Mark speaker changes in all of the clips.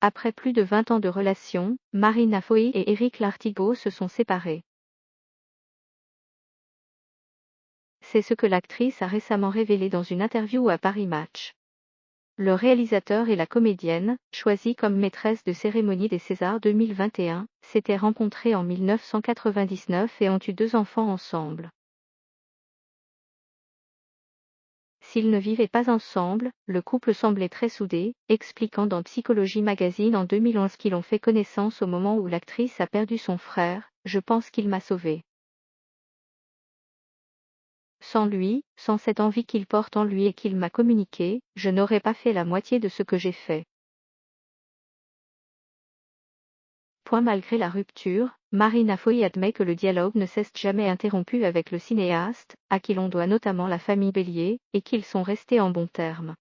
Speaker 1: Après plus de 20 ans de relation, Marina Foï et Éric Lartigot se sont séparés. C'est ce que l'actrice a récemment révélé dans une interview à Paris Match. Le réalisateur et la comédienne, choisie comme maîtresse de cérémonie des Césars 2021, s'étaient rencontrés en 1999 et ont eu 2 enfants ensemble. S'ils ne vivaient pas ensemble, le couple semblait très soudé, expliquant dans Psychologie Magazine en 2011 qu'ils ont fait connaissance au moment où l'actrice a perdu son frère. « Je pense qu'il m'a sauvée. Sans lui, sans cette envie qu'il porte en lui et qu'il m'a communiquée, je n'aurais pas fait la moitié de ce que j'ai fait. » Malgré la rupture, Marina Foï admet que le dialogue ne s'est jamais interrompu avec le cinéaste, à qui l'on doit notamment La famille Bélier, et qu'ils sont restés en bons termes.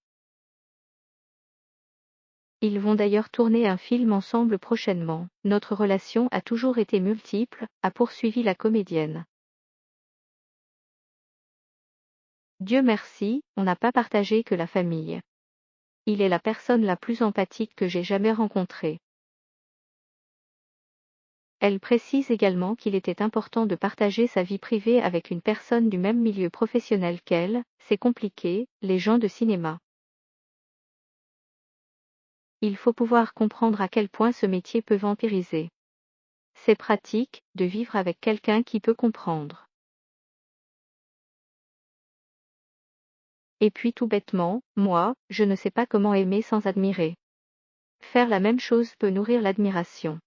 Speaker 1: Ils vont d'ailleurs tourner un film ensemble prochainement. « Notre relation a toujours été multiple », a poursuivi la comédienne. Dieu merci, on n'a pas partagé que la famille. Il est la personne la plus empathique que j'ai jamais rencontrée. Elle précise également qu'il était important de partager sa vie privée avec une personne du même milieu professionnel qu'elle. C'est compliqué, les gens de cinéma. Il faut pouvoir comprendre à quel point ce métier peut vampiriser. C'est pratique, de vivre avec quelqu'un qui peut comprendre. Et puis tout bêtement, moi, je ne sais pas comment aimer sans admirer. Faire la même chose peut nourrir l'admiration.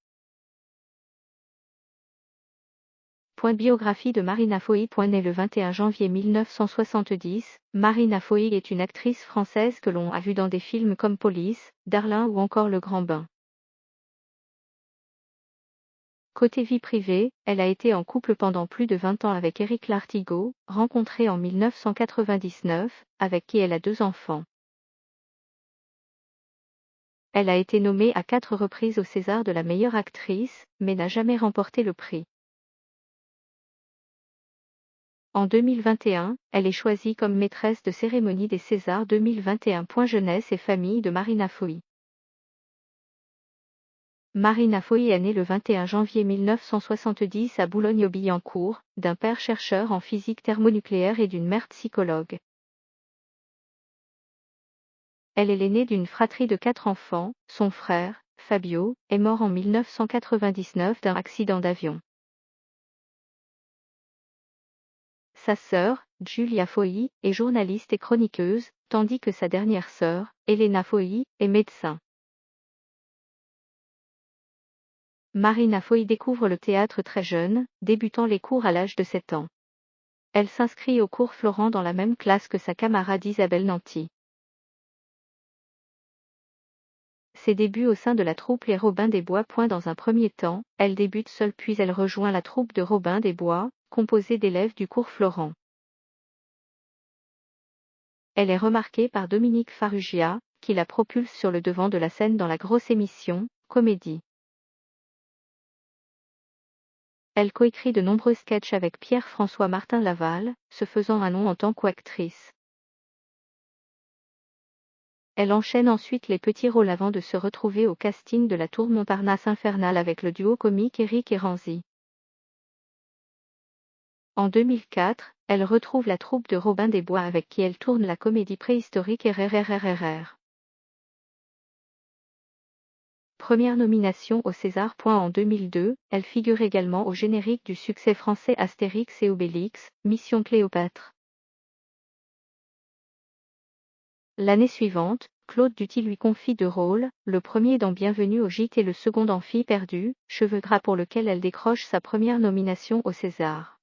Speaker 1: Biographie de Marina Foï. Née le 21 janvier 1970, Marina Foï est une actrice française que l'on a vue dans des films comme Police, Darlin ou encore Le Grand Bain. Côté vie privée, elle a été en couple pendant plus de 20 ans avec Éric Lartigot, rencontré en 1999, avec qui elle a 2 enfants. Elle a été nommée à 4 reprises au César de la meilleure actrice, mais n'a jamais remporté le prix. En 2021, elle est choisie comme maîtresse de cérémonie des Césars 2021. Jeunesse et famille de Marina Foï. Marina Foï est née le 21 janvier 1970 à Boulogne-Billancourt, d'un père chercheur en physique thermonucléaire et d'une mère psychologue. Elle est l'aînée d'une fratrie de 4 enfants. Son frère, Fabio, est mort en 1999 d'un accident d'avion. Sa sœur, Giulia Foï, est journaliste et chroniqueuse, tandis que sa dernière sœur, Elena Foï, est médecin. Marina Foï découvre le théâtre très jeune, débutant les cours à l'âge de 7 ans. Elle s'inscrit au cours Florent dans la même classe que sa camarade Isabelle Nanty. Ses débuts au sein de la troupe Les Robins des Bois. Dans un premier temps, elle débute seule puis elle rejoint la troupe de Robin des Bois, composée d'élèves du cours Florent. Elle est remarquée par Dominique Farrugia, qui la propulse sur le devant de la scène dans la grosse émission, Comédie. Elle coécrit de nombreux sketchs avec Pierre-François Martin Laval, se faisant un nom en tant qu'actrice. Elle enchaîne ensuite les petits rôles avant de se retrouver au casting de la Tour Montparnasse infernale avec le duo comique Éric et Ranzy. En 2004, elle retrouve la troupe de Robin des Bois avec qui elle tourne la comédie préhistorique RRRRRR. Première nomination au César. En 2002, elle figure également au générique du succès français Astérix et Obélix, Mission Cléopâtre. L'année suivante, Claude Duty lui confie 2 rôles, le premier dans Bienvenue au Gîte et le second dans Filles perdues, Cheveux gras, pour lequel elle décroche sa première nomination au César.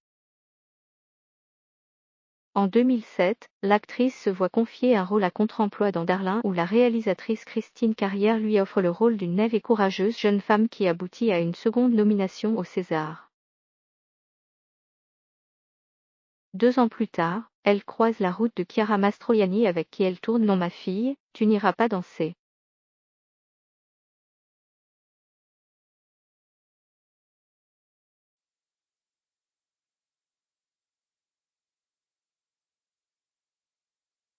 Speaker 1: En 2007, l'actrice se voit confier un rôle à contre-emploi dans Darlin où la réalisatrice Christine Carrière lui offre le rôle d'une naïve et courageuse jeune femme qui aboutit à une seconde nomination au César. 2 ans plus tard, elle croise la route de Chiara Mastroianni avec qui elle tourne Non ma fille, tu n'iras pas danser.